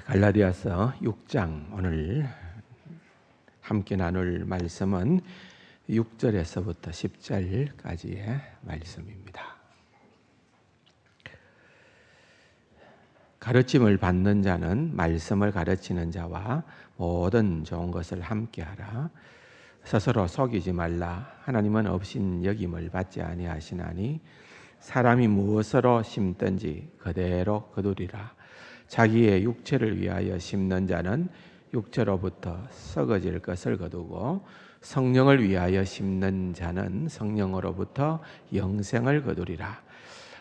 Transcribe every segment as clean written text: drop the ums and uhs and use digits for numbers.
갈라디아서 6장 오늘 함께 나눌 말씀은 6절에서부터 10절까지의 말씀입니다. 가르침을 받는 자는 말씀을 가르치는 자와 모든 좋은 것을 함께하라. 스스로 속이지 말라. 하나님은 없인 여김을 받지 아니하시나니 사람이 무엇으로 심든지 그대로 거두리라. 자기의 육체를 위하여 심는 자는 육체로부터 썩어질 것을 거두고 성령을 위하여 심는 자는 성령으로부터 영생을 거두리라.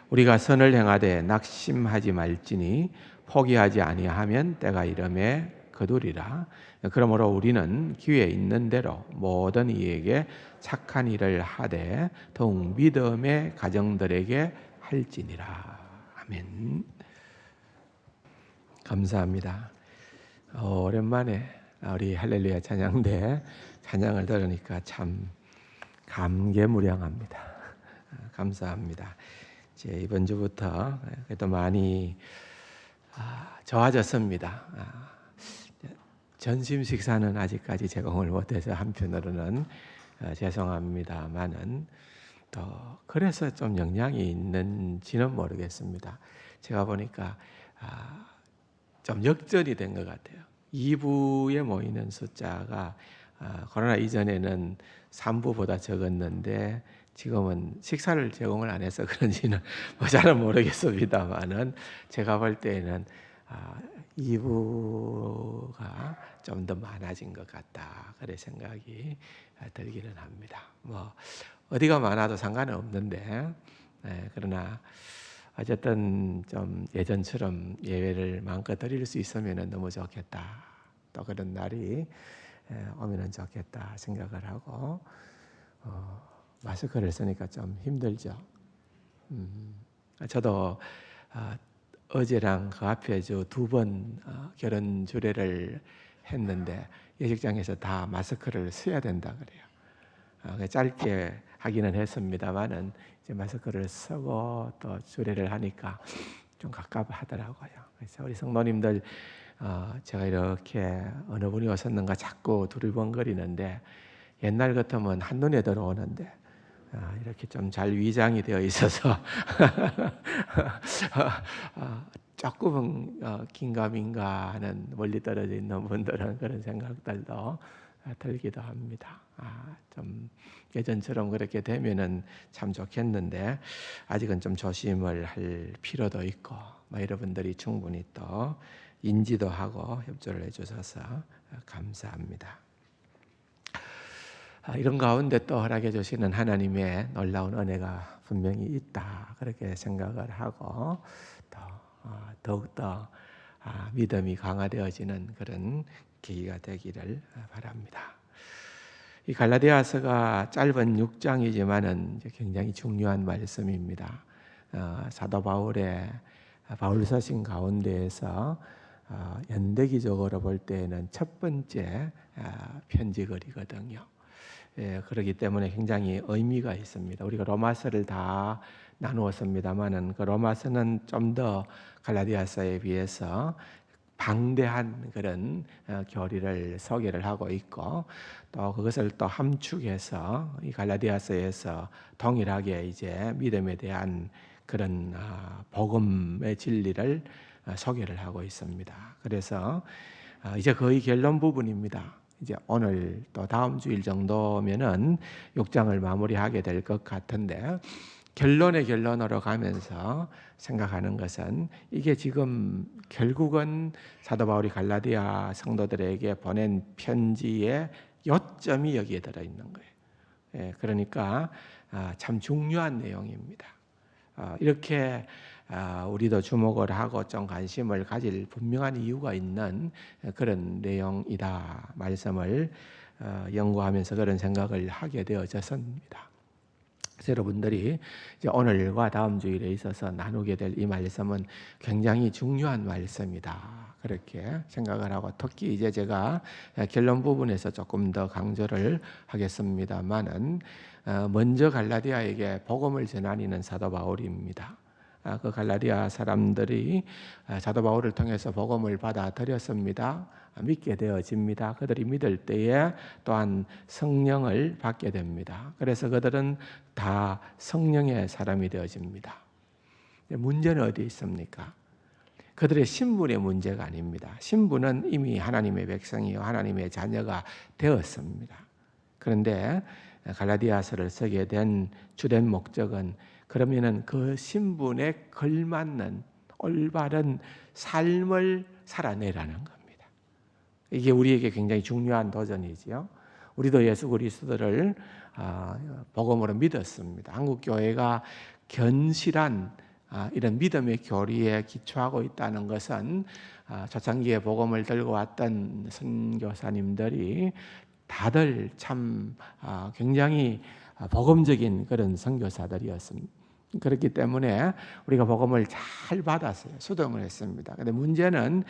우리가 선을 행하되 낙심하지 말지니 포기하지 아니하면 때가 이름에 거두리라. 그러므로 우리는 기회 있는 대로 모든 이에게 착한 일을 하되 더욱 믿음의 가정들에게 할지니라. 아멘. 감사합니다. 오랜만에 우리 할렐루야 찬양대 찬양을 들으니까 참 감개무량합니다. 감사합니다. 이제 이번 주부터 그래도 많이 좋아졌습니다. 전심 식사는 아직까지 제공을 못해서 한편으로는 죄송합니다만은 또 그래서 좀 영향이 있는지는 모르겠습니다. 제가 보니까 좀 역전이 된 것 같아요. 2부에 모이는 숫자가 코로나 이전에는 3부보다 적었는데 지금은 식사를 제공을 안 해서 그런지는 잘은 모르겠습니다만은 제가 볼 때에는 2부가 좀 더 많아진 것 같다. 그런 생각이 들기는 합니다. 뭐 어디가 많아도 상관은 없는데 그러나 어쨌든 좀 예전처럼 예배를 마음껏 드릴 수 있으면 너무 좋겠다. 또 그런 날이 오면 좋겠다 생각을 하고 마스크를 쓰니까 좀 힘들죠. 저도 어제랑 그 앞에 저 2번 결혼 주례를 했는데 예식장에서 다 마스크를 써야 된다 그래요. 짧게 하기는 했습니다만은 이제 마스크를 쓰고 또 주례를 하니까 좀 갑갑하더라고요. 그래서 우리 성도님들 제가 이렇게 어느 분이 오셨는가 자꾸 두리번거리는데 옛날 같으면 한눈에 들어오는데 이렇게 좀 잘 위장이 되어 있어서 조금은 긴가민가 하는 멀리 떨어져 있는 분들은 그런 생각들도 들기도 합니다. 좀 예전처럼 그렇게 되면은 참 좋겠는데 아직은 좀 조심을 할 필요도 있고 여러분들이 충분히 또 인지도 하고 협조를 해주셔서 감사합니다. 이런 가운데 또 허락해 주시는 하나님의 놀라운 은혜가 분명히 있다 그렇게 생각을 하고 더욱더 믿음이 강화되어지는 그런 계기가 되기를 바랍니다. 이 갈라디아서가 짧은 6장이지만은 굉장히 중요한 말씀입니다. 사도 바울의 바울서신 가운데에서 연대기적으로 볼 때에는 첫 번째 편지글이거든요. 그렇기 때문에 굉장히 의미가 있습니다. 우리가 로마서를 다 나누었습니다만은 그 로마서는 좀 더 갈라디아서에 비해서 방대한 그런 교리를 소개를 하고 있고 또 그것을 또 함축해서 이 갈라디아서에서 동일하게 이제 믿음에 대한 그런 복음의 진리를 소개를 하고 있습니다. 그래서 이제 거의 결론 부분입니다. 이제 오늘 또 다음 주일 정도면은 6장을 마무리하게 될 것 같은데 결론의 결론으로 가면서 생각하는 것은 이게 지금 결국은 사도 바울이 갈라디아 성도들에게 보낸 편지의 요점이 여기에 들어있는 거예요. 그러니까 참 중요한 내용입니다. 이렇게 우리도 주목을 하고 좀 관심을 가질 분명한 이유가 있는 그런 내용이다 말씀을 연구하면서 그런 생각을 하게 되어졌습니다. 그래서 여러분들이 이제 오늘과 다음 주일에 있어서 나누게 될 이 말씀은 굉장히 중요한 말씀이다 그렇게 생각을 하고 특히 이제 제가 결론 부분에서 조금 더 강조를 하겠습니다만은 먼저 갈라디아에게 복음을 전하는 사도 바울입니다. 그 갈라디아 사람들이 사도 바울을 통해서 복음을 받아들였습니다. 믿게 되어집니다. 그들이 믿을 때에 또한 성령을 받게 됩니다. 그래서 그들은 다 성령의 사람이 되어집니다. 문제는 어디 있습니까? 그들의 신분의 문제가 아닙니다. 신분은 이미 하나님의 백성이요 하나님의 자녀가 되었습니다. 그런데 갈라디아서를 쓰게 된 주된 목적은 그러면은 그 신분에 걸맞는 올바른 삶을 살아내라는 겁니다. 이게 우리에게 굉장히 중요한 도전이지요. 우리도 예수 그리스도를 복음으로 믿었습니다. 한국 교회가 견실한 이런 믿음의 교리에 기초하고 있다는 것은 초창기에 복음을 들고 왔던 선교사님들이 다들 참 굉장히 복음적인 그런 선교사들이었습니다. 그렇기 때문에 우리가 복음을 잘 받았어요. 수동을 했습니다. 근데 문제는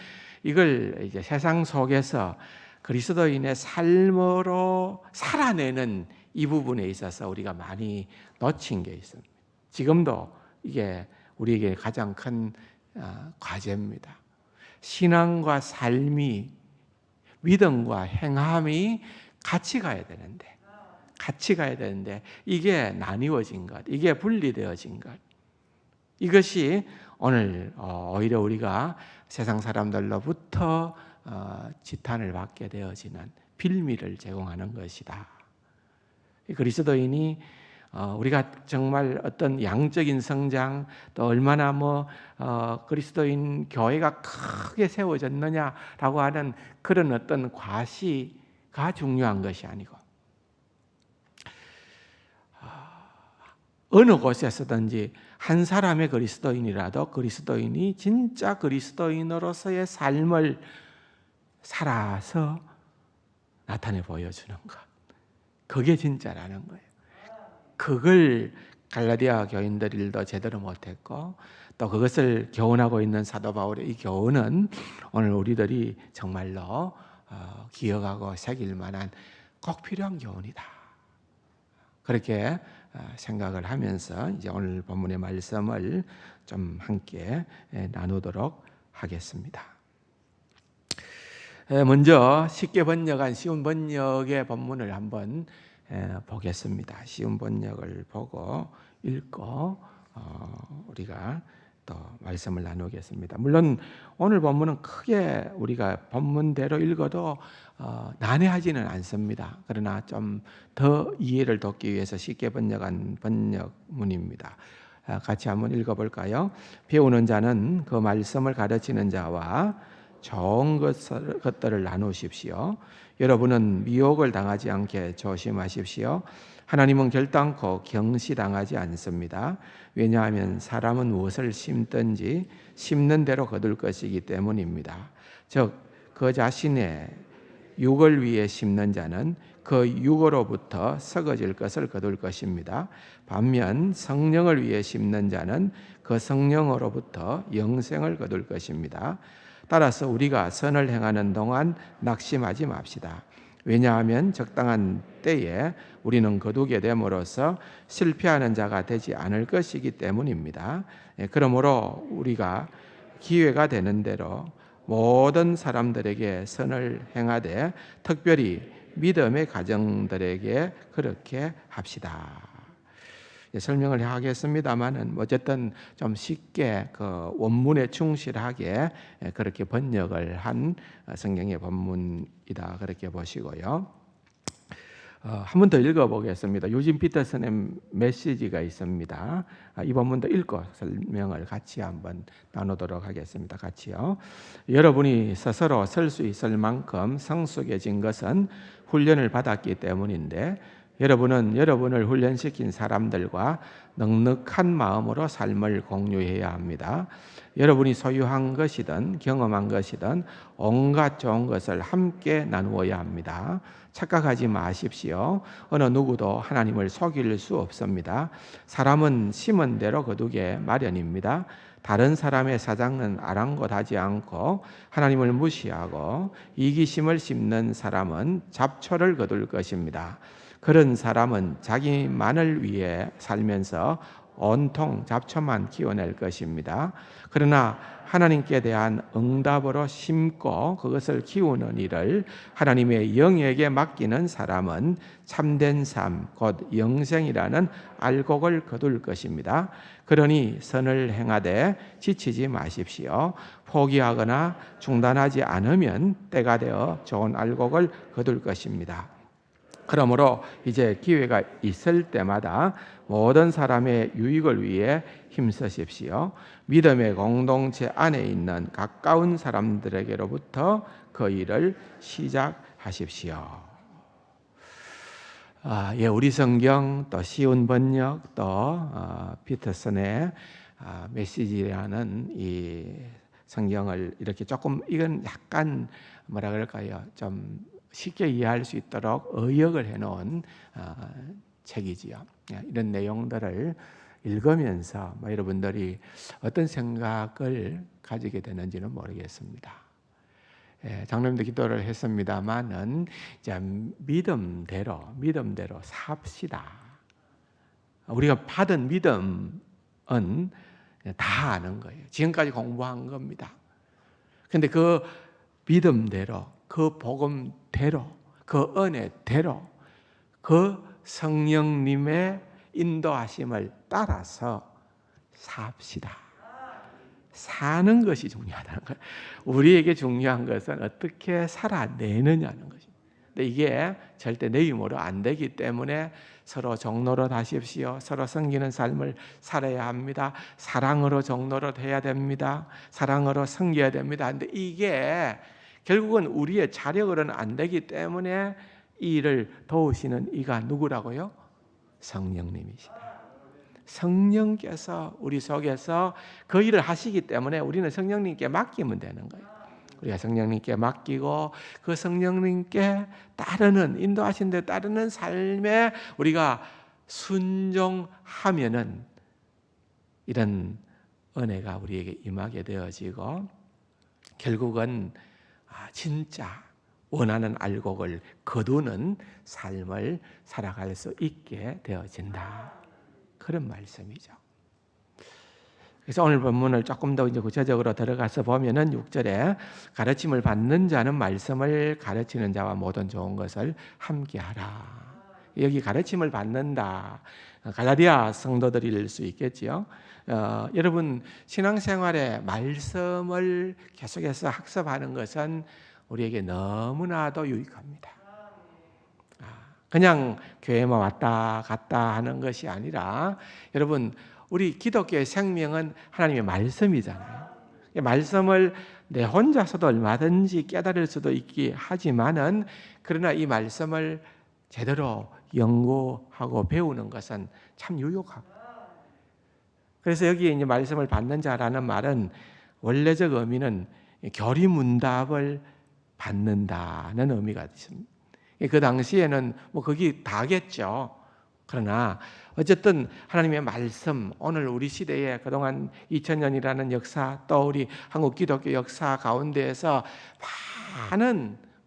이걸 이제 세상 속에서 그리스도인의 삶으로 살아내는 이 부분에 있어서 우리가 많이 놓친 게 있습니다. 지금도 이게 우리에게 가장 큰 과제입니다. 신앙과 삶이, 믿음과 행함이 같이 가야 되는데 이게 나뉘어진 것, 이게 분리되어진 것, 이것이 오늘 오히려 우리가 세상 사람들로부터 지탄을 받게 되어지는 빌미를 제공하는 것이다. 그리스도인이 우리가 정말 어떤 양적인 성장, 또 얼마나 그리스도인 교회가 크게 세워졌느냐라고 하는 그런 어떤 과시가 중요한 것이 아니고, 어느 곳에서든지 한 사람의 그리스도인이라도 그리스도인이 진짜 그리스도인으로서의 삶을 살아서 나타내 보여주는 것, 그게 진짜라는 거예요. 그걸 갈라디아 교인들도 제대로 못했고, 또 그것을 교훈하고 있는 사도 바울의 이 교훈은 오늘 우리들이 정말로 기억하고 새길 만한 꼭 필요한 교훈이다. 그렇게 생각을 하면서 이제 오늘 본문의 말씀을 좀 함께 나누도록 하겠습니다. 먼저 쉽게 번역한 쉬운 번역의 본문을 한번 보겠습니다. 쉬운 번역을 보고 읽고 우리가 또 말씀을 나누겠습니다. 물론 오늘 본문은 크게 우리가 본문대로 읽어도 난해하지는 않습니다. 그러나 좀 더 이해를 돕기 위해서 쉽게 번역한 번역문입니다. 같이 한번 읽어볼까요? 배우는 자는 그 말씀을 가르치는 자와 좋은 것들을 나누십시오. 여러분은 미혹을 당하지 않게 조심하십시오. 하나님은 결단코 경시당하지 않습니다. 왜냐하면 사람은 무엇을 심든지 심는 대로 거둘 것이기 때문입니다. 즉 그 자신의 육을 위해 심는 자는 그 육으로부터 썩어질 것을 거둘 것입니다. 반면 성령을 위해 심는 자는 그 성령으로부터 영생을 거둘 것입니다. 따라서 우리가 선을 행하는 동안 낙심하지 맙시다. 왜냐하면 적당한 때에 우리는 거두게 됨으로써 실패하는 자가 되지 않을 것이기 때문입니다. 그러므로 우리가 기회가 되는 대로 모든 사람들에게 선을 행하되 특별히 믿음의 가정들에게 그렇게 합시다. 설명을 하겠습니다만은 어쨌든 좀 쉽게 그 원문에 충실하게 그렇게 번역을 한 성경의 본문이다, 그렇게 보시고요. 한 번 더 읽어보겠습니다. 유진 피터슨의 메시지가 있습니다. 이 본문도 읽고 설명을 같이 한번 나누도록 하겠습니다. 같이요. 여러분이 스스로 설 수 있을 만큼 성숙해진 것은 훈련을 받았기 때문인데, 여러분은 여러분을 훈련시킨 사람들과 넉넉한 마음으로 삶을 공유해야 합니다. 여러분이 소유한 것이든 경험한 것이든 온갖 좋은 것을 함께 나누어야 합니다. 착각하지 마십시오. 어느 누구도 하나님을 속일 수 없습니다. 사람은 심은 대로 거두게 마련입니다. 다른 사람의 사장은 아랑곳하지 않고 하나님을 무시하고 이기심을 심는 사람은 잡초를 거둘 것입니다. 그런 사람은 자기만을 위해 살면서 온통 잡초만 키워낼 것입니다. 그러나 하나님께 대한 응답으로 심고 그것을 키우는 일을 하나님의 영에게 맡기는 사람은 참된 삶, 곧 영생이라는 알곡을 거둘 것입니다. 그러니 선을 행하되 지치지 마십시오. 포기하거나 중단하지 않으면 때가 되어 좋은 알곡을 거둘 것입니다. 그러므로 이제 기회가 있을 때마다 모든 사람의 유익을 위해 힘쓰십시오. 믿음의 공동체 안에 있는 가까운 사람들에게로부터 그 일을 시작하십시오. 우리 성경 또 쉬운 번역 또 피터슨의 메시지라는 이 성경을 이렇게 조금 이건 약간 뭐라 그럴까요? 좀 쉽게 이해할 수 있도록 의역을 해놓은 책이지요. 이런 내용들을 읽으면서 여러분들이 어떤 생각을 가지게 되는지는 모르겠습니다. 장로님도 기도를 했습니다만은 이제 믿음대로 삽시다. 우리가 받은 믿음은 다 아는 거예요. 지금까지 공부한 겁니다. 그런데 그 믿음대로, 그 복음대로, 그 은혜대로, 그 성령님의 인도하심을 따라서 삽시다. 사는 것이 중요하다는 거예요. 우리에게 중요한 것은 어떻게 살아내느냐는 것입니다. 근데 이게 절대 내 힘으로 안 되기 때문에 서로 종노릇 하십시오. 서로 섬기는 삶을 살아야 합니다. 사랑으로 종노릇 해야 됩니다. 사랑으로 섬겨야 됩니다. 근데 이게 결국은 우리의 자력으로는 안 되기 때문에 이 일을 도우시는 이가 누구라고요? 성령님이시다. 성령께서 우리 속에서 그 일을 하시기 때문에 우리는 성령님께 맡기면 되는 거예요. 우리가 성령님께 맡기고 그 성령님께 따르는, 인도하신 데 따르는 삶에 우리가 순종하면은 이런 은혜가 우리에게 임하게 되어지고 결국은 진짜 원하는 알곡을 거두는 삶을 살아갈 수 있게 되어진다. 그런 말씀이죠. 그래서 오늘 본문을 조금 더 이제 구체적으로 들어가서 보면은 6절에 가르침을 받는 자는 말씀을 가르치는 자와 모든 좋은 것을 함께하라. 여기 가르침을 받는다. 갈라디아 성도들일 수 있겠지요. 여러분 신앙생활에 말씀을 계속해서 학습하는 것은 우리에게 너무나도 유익합니다. 그냥 교회만 왔다 갔다 하는 것이 아니라 여러분 우리 기독교의 생명은 하나님의 말씀이잖아요. 말씀을 내 혼자서도 얼마든지 깨달을 수도 있기 하지만은 그러나 이 말씀을 제대로 연구하고 배우는 것은 참 유용하고 그래서 여기에 이제 말씀을 받는 자라는 말은 원래적 의미는 교리문답을 받는다는 의미가 있습니다. 그 당시에는 뭐 거기 다겠죠. 그러나 어쨌든 하나님의 말씀, 오늘 우리 시대에 그동안 2000년이라는 역사, 또 우리 한국 기독교 역사 가운데에서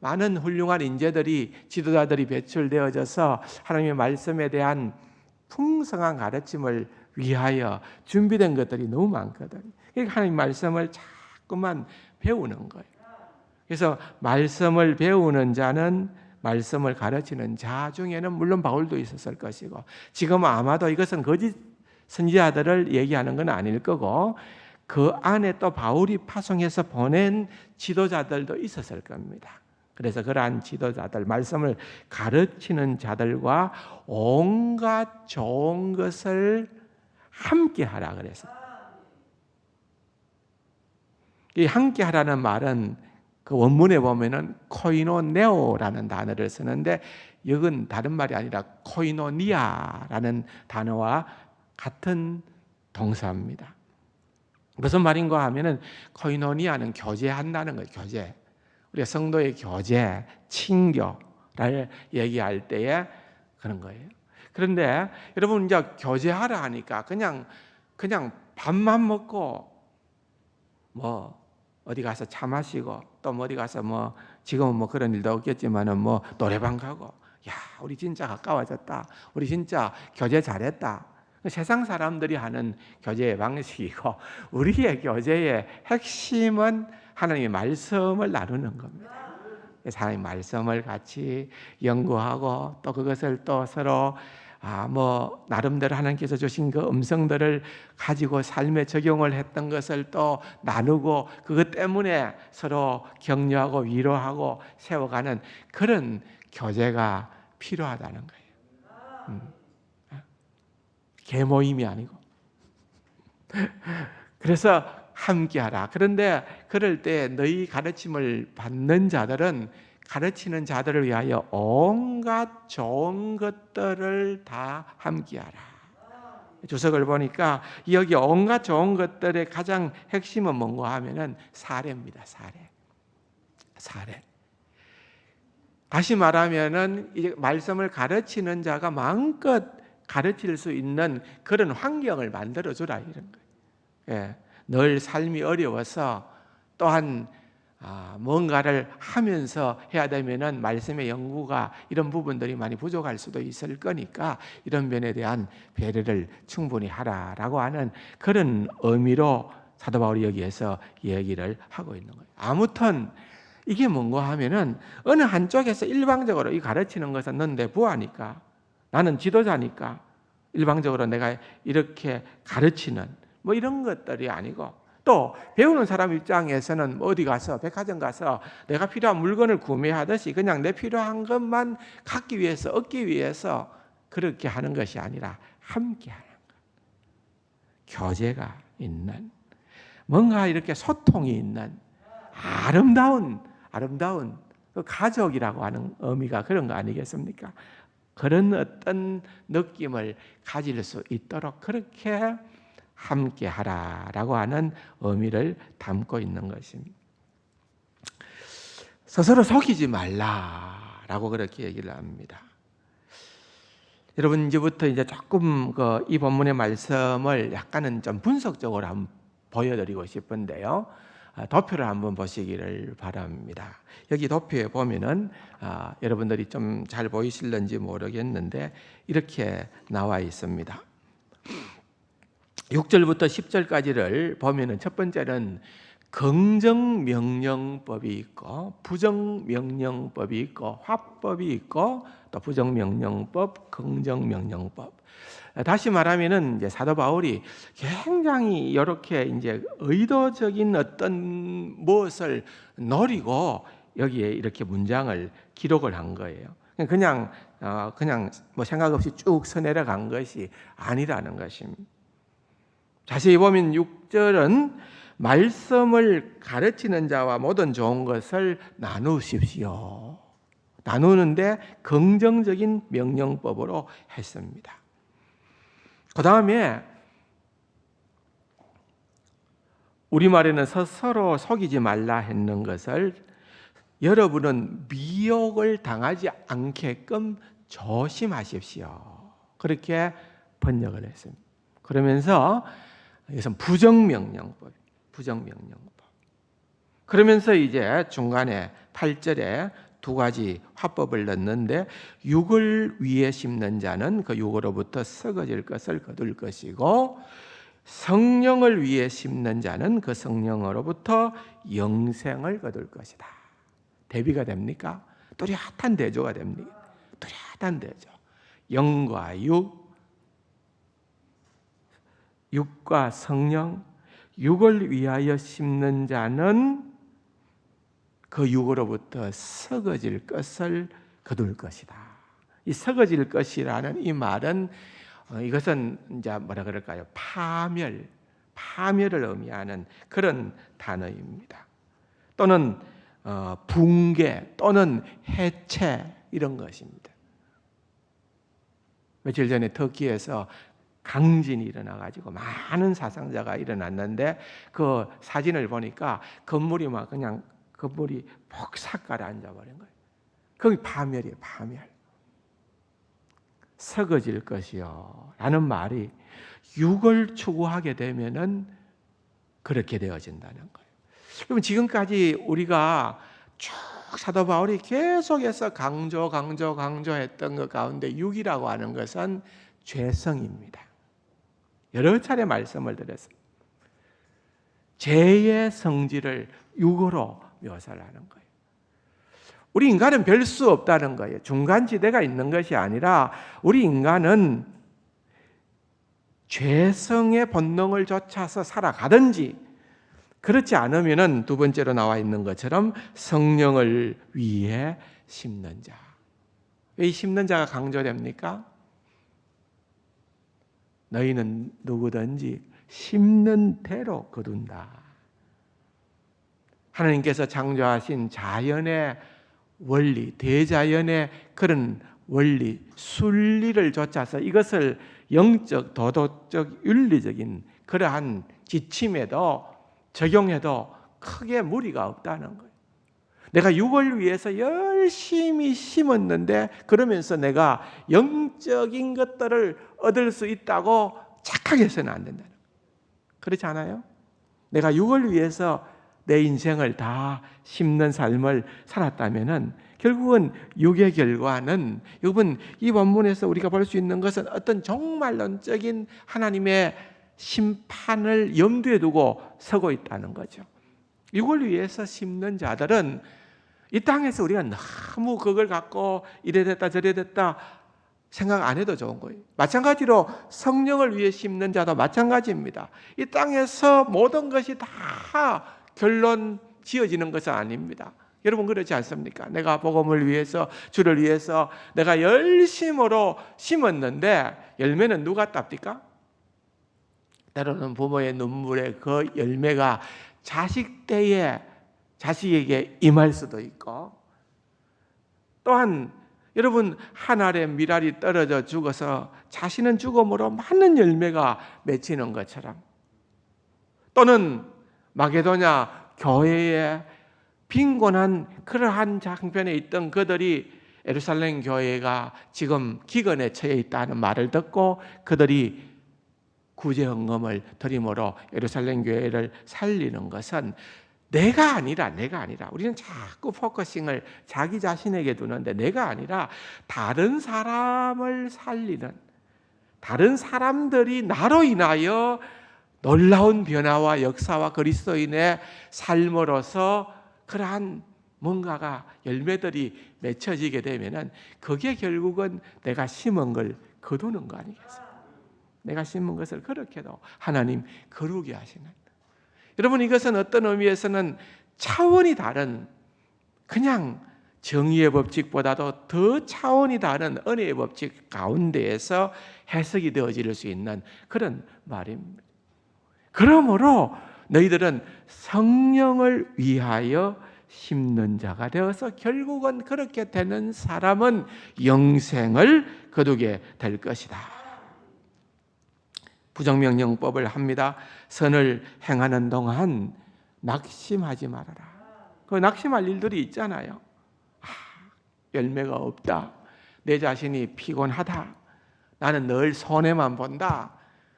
많은 훌륭한 인재들이, 지도자들이 배출되어져서 하나님의 말씀에 대한 풍성한 가르침을 위하여 준비된 것들이 너무 많거든요. 그러니까 하나님 말씀을 자꾸만 배우는 거예요. 그래서 말씀을 배우는 자는 말씀을 가르치는 자 중에는 물론 바울도 있었을 것이고 지금 아마도 이것은 거짓 선지자들을 얘기하는 건 아닐 거고 그 안에 또 바울이 파송해서 보낸 지도자들도 있었을 겁니다. 그래서 그러한 지도자들, 말씀을 가르치는 자들과 온갖 좋은 것을 함께 하라 그래서 이 함께 하라는 말은 그 원문에 보면은 코이노네오라는 단어를 쓰는데 이건 다른 말이 아니라 코이노니아라는 단어와 같은 동사입니다. 무슨 말인가 하면은 코이노니아는 교제한다는 거예요. 교제. 우리가 성도의 교제, 친교를 얘기할 때에 그런 거예요. 그런데 여러분 이제 교제하라 하니까 그냥 밥만 먹고 뭐 어디 가서 차 마시고 또 어디 가서 뭐 지금은 뭐 그런 일도 없겠지만은 뭐 노래방 가고 야 우리 진짜 가까워졌다 우리 진짜 교제 잘했다 세상 사람들이 하는 교제의 방식이고 우리의 교제의 핵심은 하나님의 말씀을 나누는 겁니다. 하나님의 말씀을 같이 연구하고 또 그것을 또 서로 나름대로 하나님께서 주신 그 음성들을 가지고 삶에 적용을 했던 것을 또 나누고 그것 때문에 서로 격려하고 위로하고 세워가는 그런 교제가 필요하다는 거예요. 개모임이 아니고. 그래서 함께하라. 그런데 그럴 때 너희 가르침을 받는 자들은 가르치는 자들을 위하여 온갖 좋은 것들을 다 함께하라. 주석을 보니까 여기 온갖 좋은 것들의 가장 핵심은 뭔가 하면은 사례입니다. 사례. 다시 말하면은 이제 말씀을 가르치는 자가 마음껏 가르칠 수 있는 그런 환경을 만들어 주라 이런 거예요. 예. 늘 삶이 어려워서 또한 뭔가를 하면서 해야 되면은 말씀의 연구가 이런 부분들이 많이 부족할 수도 있을 거니까 이런 면에 대한 배려를 충분히 하라라고 하는 그런 의미로 사도 바울이 여기에서 얘기를 하고 있는 거예요. 아무튼 이게 뭔가 하면은 어느 한쪽에서 일방적으로 이 가르치는 것은 넌 내 부하니까 나는 지도자니까 일방적으로 내가 이렇게 가르치는 뭐 이런 것들이 아니고 또 배우는 사람 입장에서는 어디 가서 백화점 가서 내가 필요한 물건을 구매하듯이 그냥 내 필요한 것만 갖기 위해서 얻기 위해서 그렇게 하는 것이 아니라 함께 하는 것. 교제가 있는 뭔가 이렇게 소통이 있는 아름다운 그 가족이라고 하는 의미가 그런 거 아니겠습니까? 그런 어떤 느낌을 가질 수 있도록 그렇게 함께 하라라고 하는 의미를 담고 있는 것입니다. 스스로 속이지 말라라고 그렇게 얘기를 합니다. 여러분 이제부터 이제 조금 이 본문의 말씀을 약간은 좀 분석적으로 한번 보여드리고 싶은데요. 도표를 한번 보시기를 바랍니다. 여기 도표에 보면은 여러분들이 좀 잘 보이실는지 모르겠는데 이렇게 나와 있습니다. 6절부터 10절까지를 보면은 첫 번째는 긍정명령법이 있고 부정명령법이 있고 화법이 있고 또 부정명령법, 긍정명령법. 다시 말하면은 이제 사도 바울이 굉장히 이렇게 이제 의도적인 어떤 무엇을 노리고 여기에 이렇게 문장을 기록을 한 거예요. 그냥 뭐 생각 없이 쭉 써내려간 것이 아니라는 것입니다. 자세히 보면 6절은 말씀을 가르치는 자와 모든 좋은 것을 나누십시오. 나누는데 긍정적인 명령법으로 했습니다. 그 다음에 우리말에는 서로 속이지 말라 했는 것을 여러분은 미혹을 당하지 않게끔 조심하십시오. 그렇게 번역을 했습니다. 그러면서 이것은 부정명령법. 그러면서 이제 중간에 8절에 두 가지 화법을 넣는데 육을 위에 심는 자는 그 육으로부터 썩어질 것을 거둘 것이고 성령을 위해 심는 자는 그 성령으로부터 영생을 거둘 것이다. 대비가 됩니까? 뚜렷한 대조가 됩니다. 뚜렷한 대조. 영과 육과 성령, 육을 위하여 심는 자는 그 육으로부터 썩어질 것을 거둘 것이다. 이 썩어질 것이라는 이 말은 이것은 이제 뭐라 그럴까요? 파멸을 의미하는 그런 단어입니다. 또는 붕괴 또는 해체 이런 것입니다. 며칠 전에 터키에서 강진이 일어나가지고 많은 사상자가 일어났는데 그 사진을 보니까 건물이 폭삭 가라앉아 버린 거예요. 거기 파멸이에요, 파멸. 썩어질 것이요 라는 말이 육을 추구하게 되면은 그렇게 되어진다는 거예요. 여러분 지금까지 우리가 쭉 사도 바울이 계속해서 강조했던 것 가운데 육이라고 하는 것은 죄성입니다. 여러 차례 말씀을 드렸습니다. 죄의 성질을 육으로 묘사를 하는 거예요. 우리 인간은 별 수 없다는 거예요. 중간지대가 있는 것이 아니라 우리 인간은 죄성의 본능을 쫓아서 살아가든지, 그렇지 않으면은 두 번째로 나와 있는 것처럼 성령을 위해 심는 자. 왜 이 심는 자가 강조됩니까? 너희는 누구든지 심는 대로 거둔다. 하나님께서 창조하신 자연의 원리, 대자연의 그런 원리, 순리를 좇아서 이것을 영적, 도덕적, 윤리적인 그러한 지침에도 적용해도 크게 무리가 없다는 거예요. 내가 육을 위해서 열심히 심었는데 그러면서 내가 영적인 것들을 얻을 수 있다고 착각해서는 안 된다는 거예요. 그렇지 않아요? 내가 육을 위해서 내 인생을 다 심는 삶을 살았다면은 결국은 육의 결과는, 여러분 이 본문에서 우리가 볼 수 있는 것은 어떤 종말론적인 하나님의 심판을 염두에 두고 서고 있다는 거죠. 육을 위해서 심는 자들은 이 땅에서 우리가 너무 그걸 갖고 이래 됐다 저래 됐다 생각 안 해도 좋은 거예요. 마찬가지로 성령을 위해 심는 자도 마찬가지입니다. 이 땅에서 모든 것이 다 결론 지어지는 것은 아닙니다. 여러분 그렇지 않습니까? 내가 복음을 위해서, 주를 위해서 내가 열심으로 심었는데 열매는 누가 땁니까? 때로는 부모의 눈물의 그 열매가 자식 때에 자식에게 임할 수도 있고, 또한 여러분 한 알의 밀알이 떨어져 죽어서 자신은 죽음으로 많은 열매가 맺히는 것처럼, 또는 마게도냐 교회에 빈곤한 그러한 장편에 있던 그들이 예루살렘 교회가 지금 기근에 처해 있다는 말을 듣고 그들이 구제 헌금을 드림으로 예루살렘 교회를 살리는 것은 내가 아니라 우리는 자꾸 포커싱을 자기 자신에게 두는데, 내가 아니라 다른 사람을 살리는, 다른 사람들이 나로 인하여 놀라운 변화와 역사와 그리스도인의 삶으로서 그러한 뭔가가 열매들이 맺혀지게 되면은 그게 결국은 내가 심은 걸 거두는 거 아니겠어요? 내가 심은 것을 그렇게도 하나님 거두게 하시는. 여러분 이것은 어떤 의미에서는 차원이 다른, 그냥 정의의 법칙보다도 더 차원이 다른 은혜의 법칙 가운데에서 해석이 되어질 수 있는 그런 말입니다. 그러므로 너희들은 성령을 위하여 심는 자가 되어서 결국은 그렇게 되는 사람은 영생을 거두게 될 것이다. 부정명령법을 합니다. 선을 행하는 동안 낙심하지 말아라. 그 낙심할 일들이 있잖아요. 열매가 없다. 내 자신이 피곤하다. 나는 늘 손해만 본다.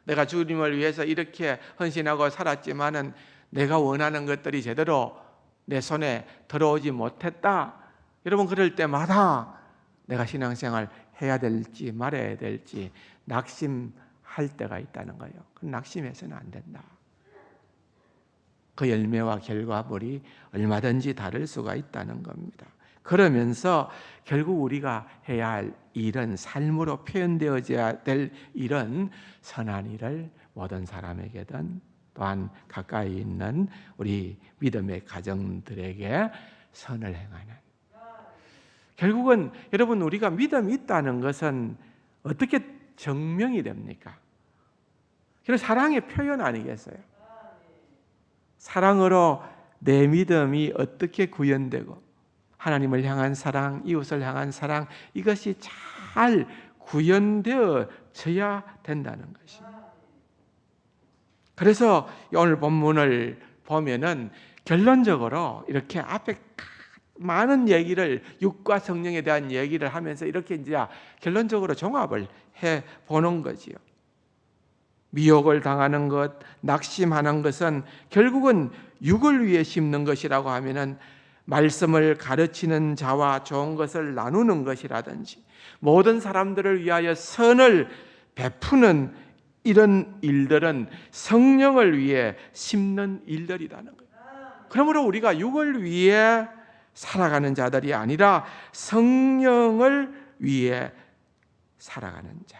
내가 주님을 위해서 이렇게 헌신하고 살았지만은 내가 원하는 것들이 제대로 내 손에 들어오지 못했다. 여러분 그럴 때마다 내가 신앙생활 해야 될지 말아야 될지 낙심할 때가 있다는 거예요. 낙심해서는 안 된다. 그 열매와 결과물이 얼마든지 다를 수가 있다는 겁니다. 그러면서 결국 우리가 해야 할 일은, 삶으로 표현되어져야 될 일은 선한 일을 모든 사람에게든 또한 가까이 있는 우리 믿음의 가정들에게 선을 행하는. 결국은 여러분 우리가 믿음이 있다는 것은 어떻게 증명이 됩니까? 그건 사랑의 표현 아니겠어요? 사랑으로 내 믿음이 어떻게 구현되고 하나님을 향한 사랑, 이웃을 향한 사랑, 이것이 잘 구현되어져야 된다는 것입니다. 그래서 오늘 본문을 보면은 결론적으로 이렇게 앞에 많은 얘기를, 육과 성령에 대한 얘기를 하면서 이렇게 이제 결론적으로 종합을 해 보는 거지요. 미혹을 당하는 것, 낙심하는 것은 결국은 육을 위해 심는 것이라고 하면은 말씀을 가르치는 자와 좋은 것을 나누는 것이라든지 모든 사람들을 위하여 선을 베푸는 이런 일들은 성령을 위해 심는 일들이라는 거예요. 그러므로 우리가 육을 위해 살아가는 자들이 아니라 성령을 위해 살아가는 자.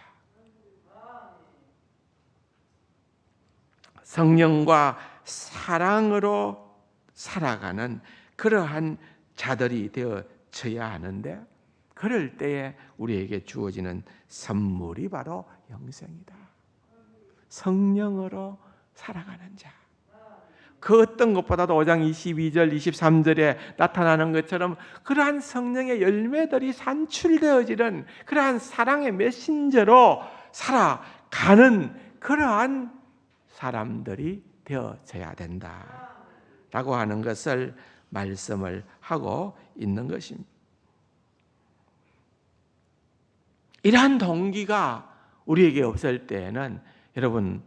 성령과 사랑으로 살아가는 그러한 자들이 되어져야 하는데, 그럴 때에 우리에게 주어지는 선물이 바로 영생이다. 성령으로 살아가는 자. 그 어떤 것보다도 5장 22절 23절에 나타나는 것처럼 그러한 성령의 열매들이 산출되어지는 그러한 사랑의 메신저로 살아가는 그러한 사람들이 되어져야 된다라고 하는 것을 말씀을 하고 있는 것입니다. 이러한 동기가 우리에게 없을 때에는 여러분,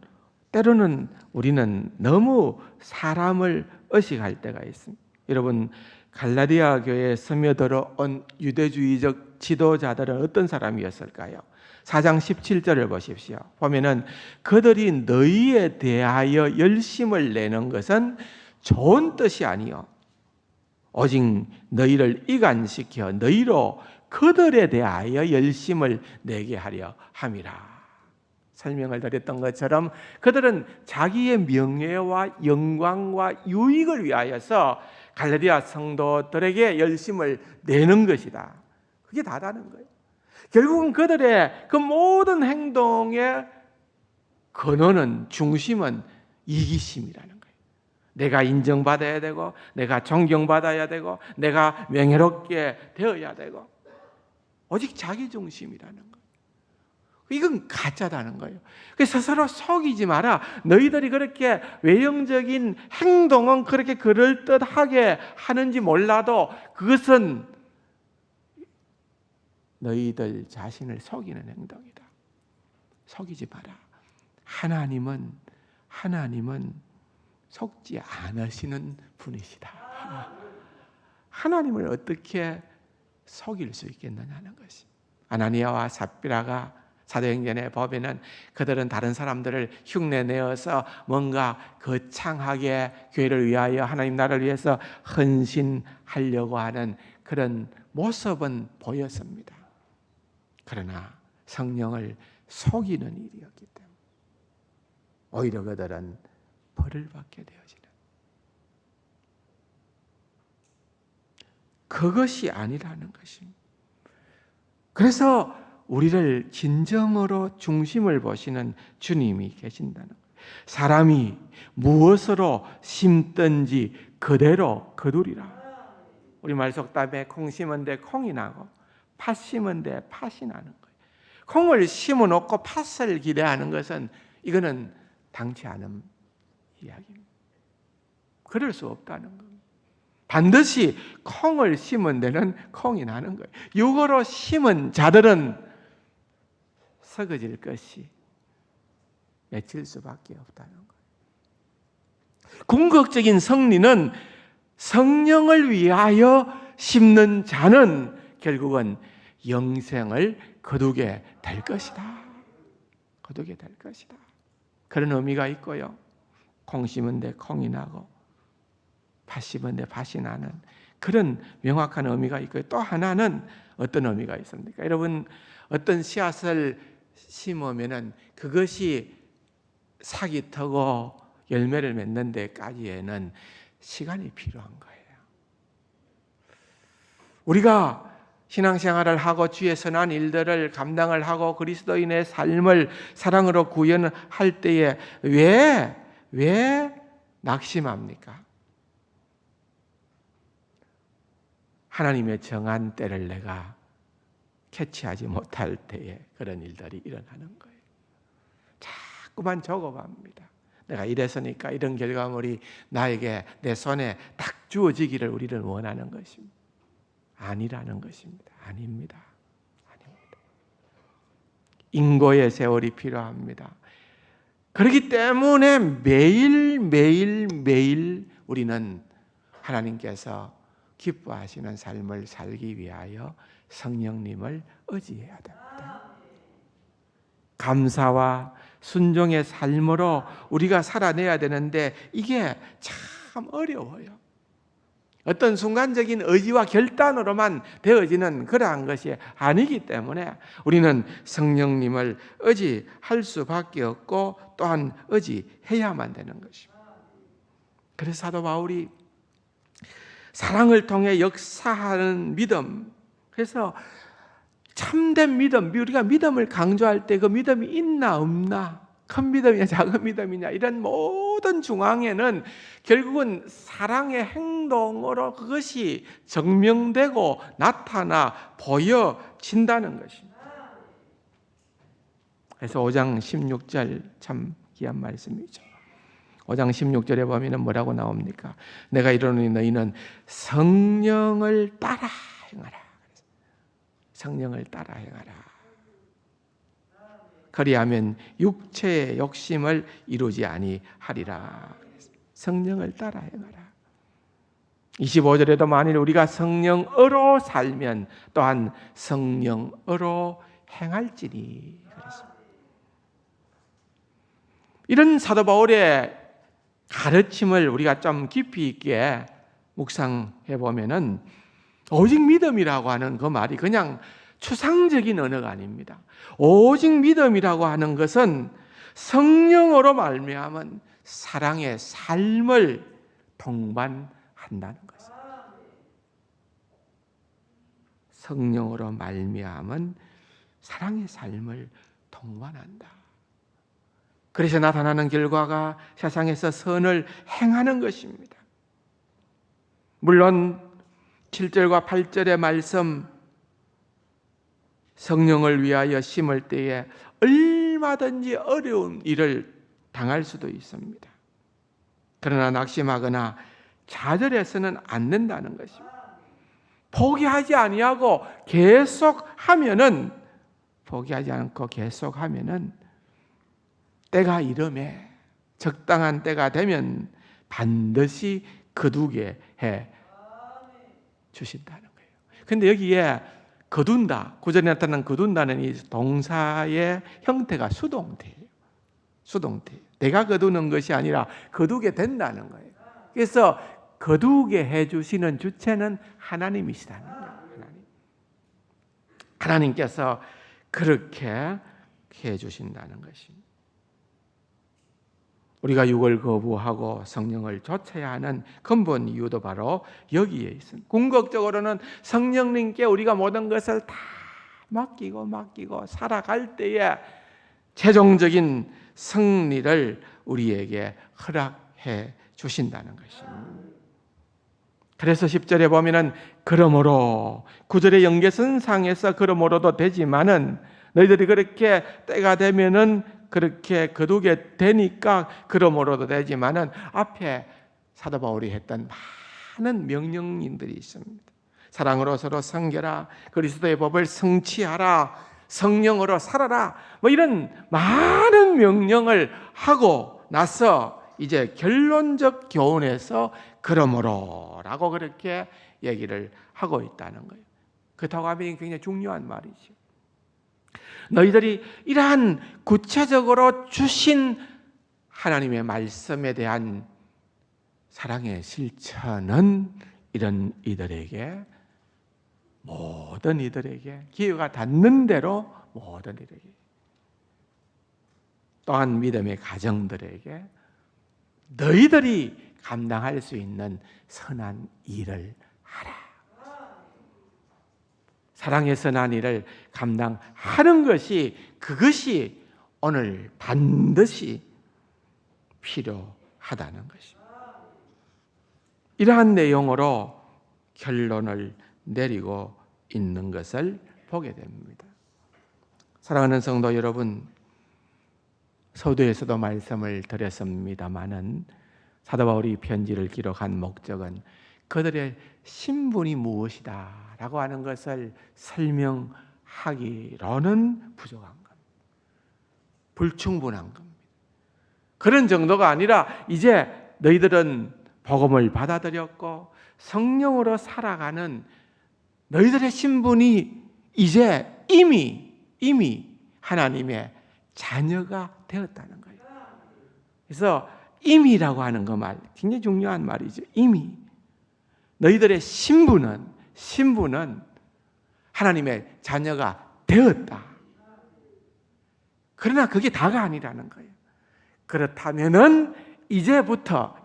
때로는 우리는 너무 사람을 의식할 때가 있습니다. 여러분, 갈라디아 교회에 스며들어온 유대주의적 지도자들은 어떤 사람이었을까요? 4장 17절을 보십시오. 보면은 그들이 너희에 대하여 열심을 내는 것은 좋은 뜻이 아니요 오직 너희를 이간시켜 너희로 그들에 대하여 열심을 내게 하려 함이라. 설명을 드렸던 것처럼 그들은 자기의 명예와 영광과 유익을 위하여서 갈라디아 성도들에게 열심을 내는 것이다. 그게 다다는 거예요. 결국은 그들의 그 모든 행동의 근원은, 중심은 이기심이라는 거예요. 내가 인정받아야 되고, 내가 존경받아야 되고, 내가 명예롭게 되어야 되고, 오직 자기중심이라는 거예요. 이건 가짜다는 거예요. 그래서 스스로 속이지 마라. 너희들이 그렇게 외형적인 행동은 그렇게 그럴듯하게 하는지 몰라도 그것은 너희들 자신을 속이는 행동이다. 속이지 마라. 하나님은 속지 않으시는 분이시다. 하나님을 어떻게 속일 수 있겠느냐는 것이. 아나니아와 삽비라가 사도행전에 보면은 그들은 다른 사람들을 흉내내어서 뭔가 거창하게 교회를 위하여 하나님 나라를 위해서 헌신하려고 하는 그런 모습은 보였습니다. 그러나 성령을 속이는 일이었기 때문에 오히려 그들은 벌을 받게 되어지는, 그것이 아니라는 것입니다. 그래서 우리를 진정으로 중심을 보시는 주님이 계신다는 거예요. 사람이 무엇으로 심든지 그대로 거두리라. 우리말 속담에 콩 심은 데 콩이 나고 팥 심은 데 팥이 나는 거예요. 콩을 심어놓고 팥을 기대하는 것은 이거는 당치 않은 이야기입니다. 그럴 수 없다는 겁니다. 반드시 콩을 심은 데는 콩이 나는 거예요. 육으로 심은 자들은 썩어질 것이 맺힐 수밖에 없다는 거예요. 궁극적인 승리는 성령을 위하여 심는 자는 결국은 영생을 거두게 될 것이다. 거두게 될 것이다. 그런 의미가 있고요. 콩 심은 데 콩이 나고 팥 심은 데 팥이 나는 그런 명확한 의미가 있고요. 또 하나는 어떤 의미가 있습니까? 여러분, 어떤 씨앗을 심으면은 그것이 싹이 트고 열매를 맺는 데까지에는 시간이 필요한 거예요. 우리가 신앙생활을 하고 주의 선한 일들을 감당을 하고 그리스도인의 삶을 사랑으로 구현할 때에 왜 낙심합니까? 하나님의 정한 때를 내가 캐치하지 못할 때에 그런 일들이 일어나는 거예요. 자꾸만 적어갑니다. 내가 이래서니까 이런 결과물이 나에게 내 손에 딱 주어지기를 우리는 원하는 것입니다. 아니라는 것입니다. 아닙니다. 인고의 세월이 필요합니다. 그렇기 때문에 매일 우리는 하나님께서 기뻐하시는 삶을 살기 위하여 성령님을 의지해야 됩니다. 감사와 순종의 삶으로 우리가 살아내야 되는데 이게 참 어려워요. 어떤 순간적인 의지와 결단으로만 되어지는 그러한 것이 아니기 때문에 우리는 성령님을 의지할 수밖에 없고 또한 의지해야만 되는 것입니다. 그래서 사도 바울이 사랑을 통해 역사하는 믿음, 그래서 참된 믿음, 우리가 믿음을 강조할 때 그 믿음이 있나 없나, 큰 믿음이냐 작은 믿음이냐, 이런 모든 중앙에는 결국은 사랑의 행동으로 그것이 증명되고 나타나 보여진다는 것입니다. 그래서 5장 16절 참 귀한 말씀이죠. 5장 16절에 보면 뭐라고 나옵니까? 내가 이르노니 너희는 성령을 따라 행하라. 성령을 따라 행하라. 그리하면 육체의 욕심을 이루지 아니하리라. 성령을 따라 행하라. 25절에도 만일 우리가 성령으로 살면 또한 성령으로 행할지니 그랬습니다. 이런 사도 바울의 가르침을 우리가 좀 깊이 있게 묵상해 보면은 오직 믿음이라고 하는 그 말이 그냥 추상적인 언어가 아닙니다. 오직 믿음이라고 하는 것은 성령으로 말미암은 사랑의 삶을 동반한다는 것입니다. 성령으로 말미암은 사랑의 삶을 동반한다. 그래서 나타나는 결과가 세상에서 선을 행하는 것입니다. 물론 7절과 8절의 말씀, 성령을 위하여 심을 때에 얼마든지 어려운 일을 당할 수도 있습니다. 그러나 낙심하거나 좌절해서는 안 된다는 것입니다. 포기하지 아니하고 포기하지 않고 계속하면은 때가 이름에 적당한 때가 되면 반드시 거두게 해 주신다는 거예요. 근데 여기에 거둔다, 구절에 나타난 거둔다는 이 동사의 형태가 수동태예요. 내가 거두는 것이 아니라 거두게 된다는 거예요. 그래서 거두게 해주시는 주체는 하나님이시다는 거예요. 하나님께서 그렇게 해주신다는 것입니다. 우리가 육을 거부하고 성령을 좇아야 하는 근본 이유도 바로 여기에 있습니다. 궁극적으로는 성령님께 우리가 모든 것을 다 맡기고 살아갈 때에 최종적인 승리를 우리에게 허락해 주신다는 것입니다. 그래서 10절에 보면은 그러므로 9절의 연계선상에서 그러므로도 되지만은 너희들이 그렇게 때가 되면은 그렇게 거두게 되니까 그러므로도 되지만은 앞에 사도 바울이 했던 많은 명령인들이 있습니다. 사랑으로 서로 섬겨라, 그리스도의 법을 성취하라, 성령으로 살아라, 뭐 이런 많은 명령을 하고 나서 이제 결론적 교훈에서 그러므로라고 그렇게 얘기를 하고 있다는 거예요. 그렇다고 하면 굉장히 중요한 말이죠. 너희들이 이러한 구체적으로 주신 하나님의 말씀에 대한 사랑의 실천은 이런 이들에게, 모든 이들에게, 기회가 닿는 대로 모든 이들에게, 또한 믿음의 가정들에게 너희들이 감당할 수 있는 선한 일을 하라. 사랑의 선한 일을 감당하는 것이, 그것이 오늘 반드시 필요하다는 것입니다. 이러한 내용으로 결론을 내리고 있는 것을 보게 됩니다. 사랑하는 성도 여러분, 서두에서도 말씀을 드렸습니다마는 사도 바울이 편지를 기록한 목적은 그들의 신분이 무엇이다 라고 하는 것을 설명하기로는 부족한 겁니다. 불충분한 겁니다. 그런 정도가 아니라 이제 너희들은 복음을 받아들였고 성령으로 살아가는 너희들의 신분이 이제 이미 하나님의 자녀가 되었다는 거예요. 그래서 임이라고 하는 그 말, 굉장히 중요한 말이죠. 임이. 너희들의 신분은 하나님의 자녀가 되었다. 그러나 그게 다가 아니라는 거예요. 그렇다면은 이제부터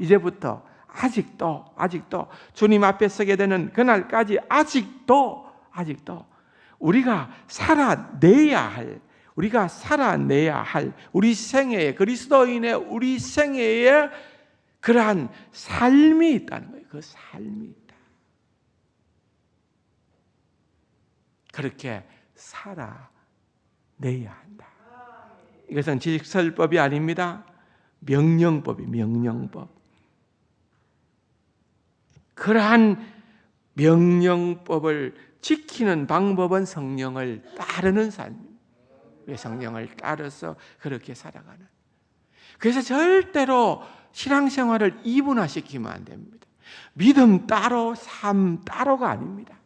아직도 주님 앞에 서게 되는 그날까지 아직도 우리가 살아내야 할 우리 생애에, 그리스도인의 우리 생애에 그러한 삶이 있다는 거예요. 그 삶이 있다. 그렇게 살아내야 한다. 이것은 직설법이 아닙니다. 명령법. 그러한 명령법을 지키는 방법은 성령을 따르는 삶입니다. 성령을 따라서 그렇게 살아가는. 그래서 절대로 신앙생활을 이분화시키면 안 됩니다. 믿음 따로 삶 따로가 아닙니다.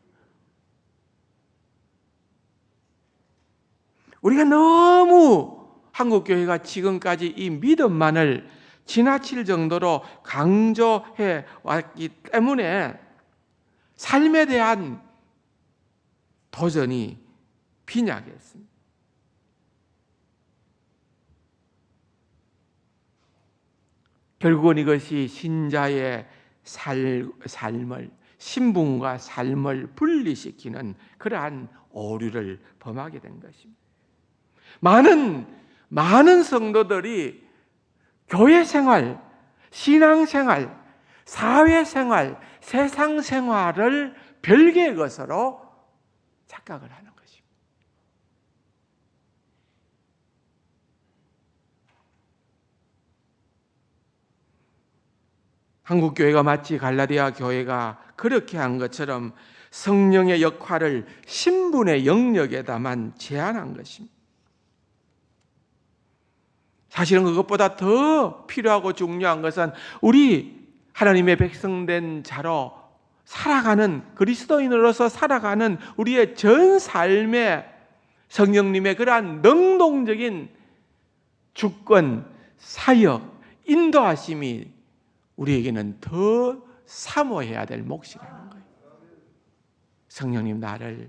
우리가 너무 한국교회가 지금까지 이 믿음만을 지나칠 정도로 강조해 왔기 때문에 삶에 대한 도전이 빈약했습니다. 결국은 이것이 신자의 삶을, 신분과 삶을 분리시키는 그러한 오류를 범하게 된 것입니다. 많은 성도들이 교회 생활, 신앙 생활, 사회 생활, 세상 생활을 별개의 것으로 착각을 하는 것입니다. 한국 교회가 마치 갈라디아 교회가 그렇게 한 것처럼 성령의 역할을 신분의 영역에다만 제한한 것입니다. 사실은 그것보다 더 필요하고 중요한 것은 우리 하나님의 백성된 자로 살아가는, 그리스도인으로서 살아가는 우리의 전 삶에 성령님의 그러한 능동적인 주권, 사역, 인도하심이 우리에게는 더 사모해야 될 몫이라는 거예요. 성령님, 나를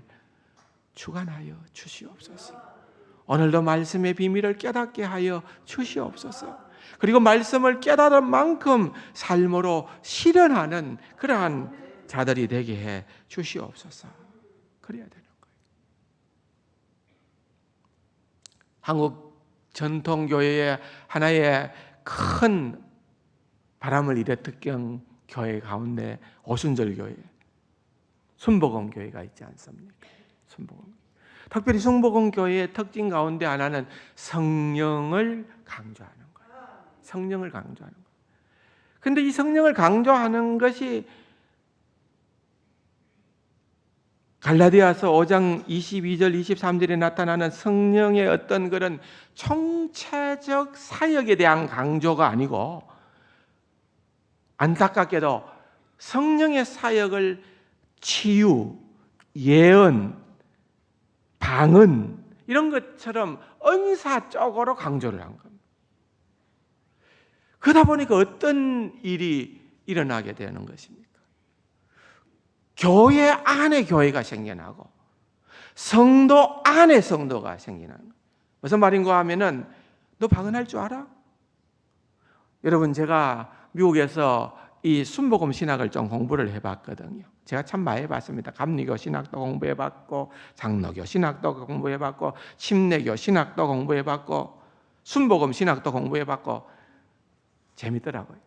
주관하여 주시옵소서. 오늘도 말씀의 비밀을 깨닫게 하여 주시옵소서. 그리고 말씀을 깨달은 만큼 삶으로 실현하는 그러한 자들이 되게 해 주시옵소서. 그래야 되는 거예요. 한국 전통교회의 하나의 큰 바람을 일으켰던 교회 가운데 오순절교회, 순복음교회가 있지 않습니까? 순복음. 특별히 순복음교회의 특징 가운데 하나는 성령을 강조하는 거예요. 성령을 강조하는 거예요. 그런데 이 성령을 강조하는 것이 갈라디아서 5장 22절 23절에 나타나는 성령의 어떤 그런 총체적 사역에 대한 강조가 아니고, 안타깝게도 성령의 사역을 치유, 예언, 방언 이런 것처럼 은사 쪽으로 강조를 한 겁니다. 그러다 보니까 어떤 일이 일어나게 되는 것입니까? 교회 안에 교회가 생겨나고 성도 안에 성도가 생기는 거예요. 무슨 말인가 하면은, 너 방언할 줄 알아? 여러분, 제가 미국에서 이 순복음 신학을 좀 공부를 해봤거든요. 제가 참 많이 해봤습니다. 감리교 신학도 공부해봤고, 장로교 신학도 공부해봤고, 침례교 신학도 공부해봤고, 순복음 신학도 공부해봤고, 재밌더라고요.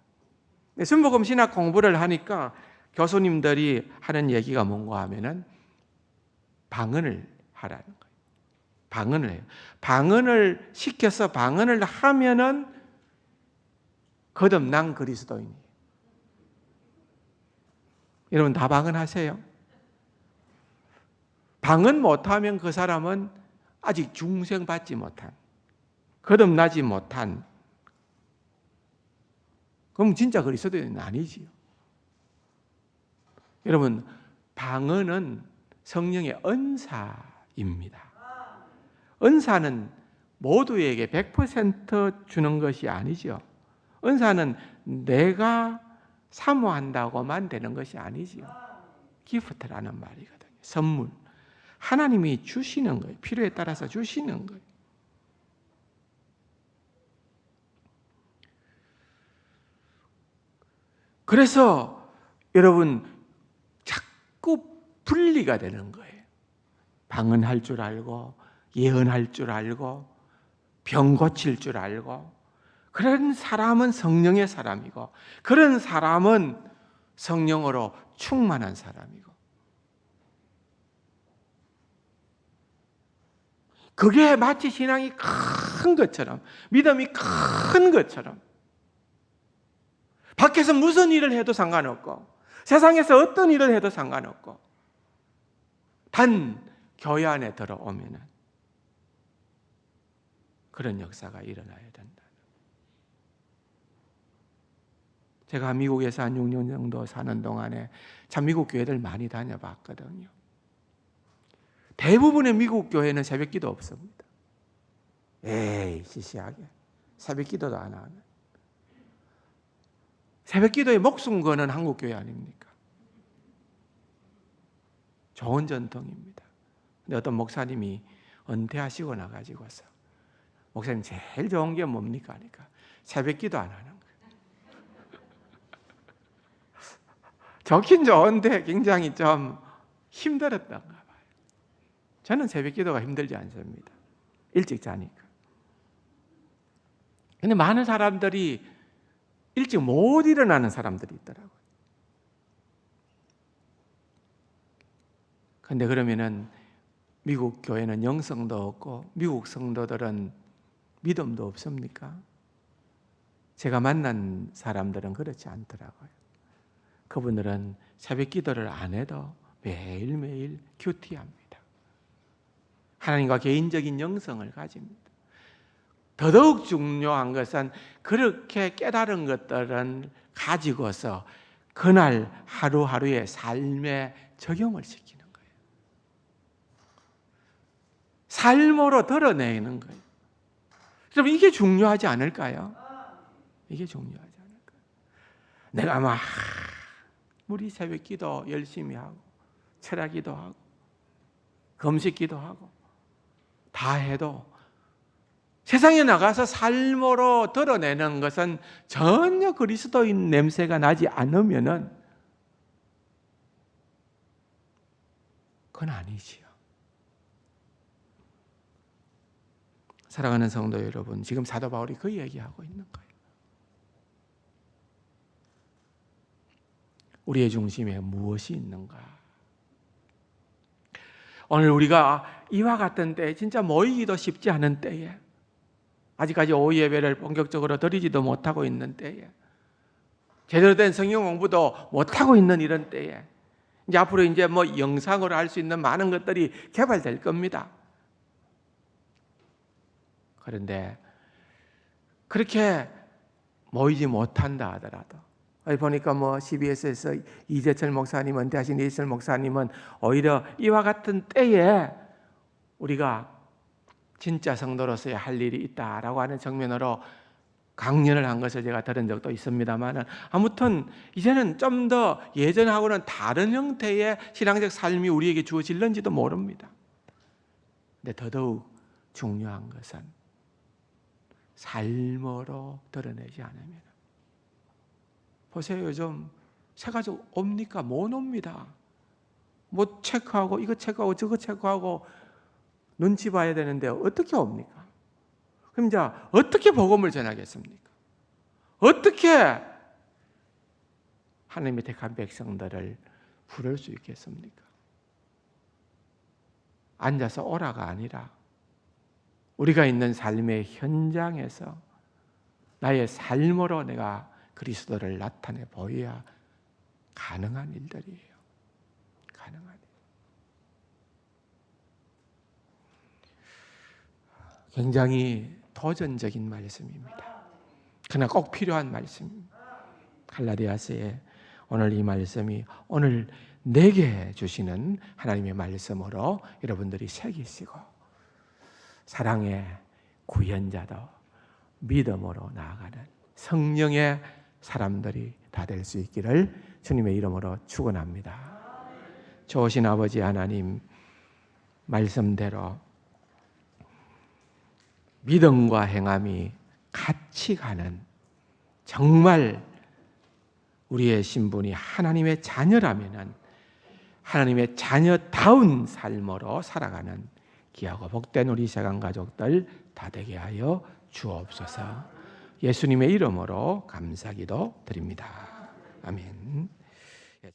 순복음 신학 공부를 하니까 교수님들이 하는 얘기가 뭔가 하면은 방언을 하라는 거예요. 방언을 해요. 방언을 시켜서 방언을 하면은 거듭난 그리스도인이에요. 여러분, 다 방언하세요? 방언 못하면 그 사람은 아직 중생받지 못한, 거듭나지 못한, 그럼 진짜 그리스도인은 아니지요. 여러분, 방언은 성령의 은사입니다. 은사는 모두에게 100% 주는 것이 아니죠. 은사는 내가 사모한다고만 되는 것이 아니지요. 기프트라는 말이거든요. 선물. 하나님이 주시는 거예요. 필요에 따라서 주시는 거예요. 그래서 여러분 자꾸 분리가 되는 거예요. 방언할 줄 알고 예언할 줄 알고 병 고칠 줄 알고 그런 사람은 성령의 사람이고 그런 사람은 성령으로 충만한 사람이고 그게 마치 신앙이 큰 것처럼 믿음이 큰 것처럼 밖에서 무슨 일을 해도 상관없고 세상에서 어떤 일을 해도 상관없고 단 교회 안에 들어오면 그런 역사가 일어나야 된다. 제가 미국에서 한 6년 정도 사는 동안에 참 미국 교회들 많이 다녀봤거든요. 대부분의 미국 교회는 새벽기도 없습니다. 에이 시시하게 새벽기도도 안 하는. 새벽기도에 목숨 거는 한국 교회 아닙니까? 좋은 전통입니다. 근데 어떤 목사님이 은퇴하시고 나가지고서 목사님 제일 좋은 게 뭡니까? 하니까 새벽기도 안 하는 거예요. 좋긴 좋은데 굉장히 좀 힘들었던가 봐요. 저는 새벽기도가 힘들지 않습니다. 일찍 자니까. 근데 많은 사람들이 일찍 못 일어나는 사람들이 있더라고요. 근데 그러면은 미국 교회는 영성도 없고 미국 성도들은 믿음도 없습니까? 제가 만난 사람들은 그렇지 않더라고요. 그분들은 새벽 기도를 안 해도 매일매일 큐티합니다. 하나님과 개인적인 영성을 가집니다. 더더욱 중요한 것은 그렇게 깨달은 것들은 가지고서 그날 하루하루의 삶에 적용을 시키는 거예요. 삶으로 드러내는 거예요. 그럼 이게 중요하지 않을까요? 이게 중요하지 않을까요? 내가 막 우리 새벽 기도 열심히 하고 철야 기도하고 금식 기도하고 다 해도 세상에 나가서 삶으로 드러내는 것은 전혀 그리스도인 냄새가 나지 않으면은 그건 아니지요. 사랑하는 성도 여러분, 지금 사도 바울이 그 얘기하고 있는 거예요. 우리의 중심에 무엇이 있는가? 오늘 우리가 이와 같은 때, 진짜 모이기도 쉽지 않은 때에, 아직까지 오후 예배를 본격적으로 드리지도 못하고 있는 때에, 제대로 된 성경 공부도 못하고 있는 이런 때에, 이제 앞으로 이제 뭐 영상으로 할 수 있는 많은 것들이 개발될 겁니다. 그런데 그렇게 모이지 못한다 하더라도 보니까 뭐 CBS에서 이재철 목사님, 은퇴하신 이재철 목사님은 오히려 이와 같은 때에 우리가 진짜 성도로서의 할 일이 있다라고 하는 측면으로 강연을 한 것을 제가 들은 적도 있습니다만 아무튼 이제는 좀 더 예전하고는 다른 형태의 신앙적 삶이 우리에게 주어질는지도 모릅니다. 근데 더더욱 중요한 것은 삶으로 드러내지 않으면 보세요. 요즘 새가지고 옵니까? 못 옵니다. 뭐 체크하고 이거 체크하고 저거 체크하고 눈치 봐야 되는데 어떻게 옵니까? 그럼 이제 어떻게 복음을 전하겠습니까? 어떻게 하나님의 택한 백성들을 부를 수 있겠습니까? 앉아서 오라가 아니라 우리가 있는 삶의 현장에서 나의 삶으로 내가 그리스도를 나타내 보여야 가능한 일들이에요. 가능한 일. 굉장히 도전적인 말씀입니다. 그러나 꼭 필요한 말씀입니다. 갈라디아서의 오늘 이 말씀이 오늘 내게 주시는 하나님의 말씀으로 여러분들이 새기시고 사랑의 구현자도 믿음으로 나아가는 성령의 사람들이 다 될 수 있기를 주님의 이름으로 축원합니다. 좋으신 아버지 하나님, 말씀대로 믿음과 행함이 같이 가는, 정말 우리의 신분이 하나님의 자녀라면은 하나님의 자녀다운 삶으로 살아가는 귀하고 복된 우리 세강 가족들 다 되게 하여 주옵소서. 예수님의 이름으로 감사기도 드립니다. 아멘.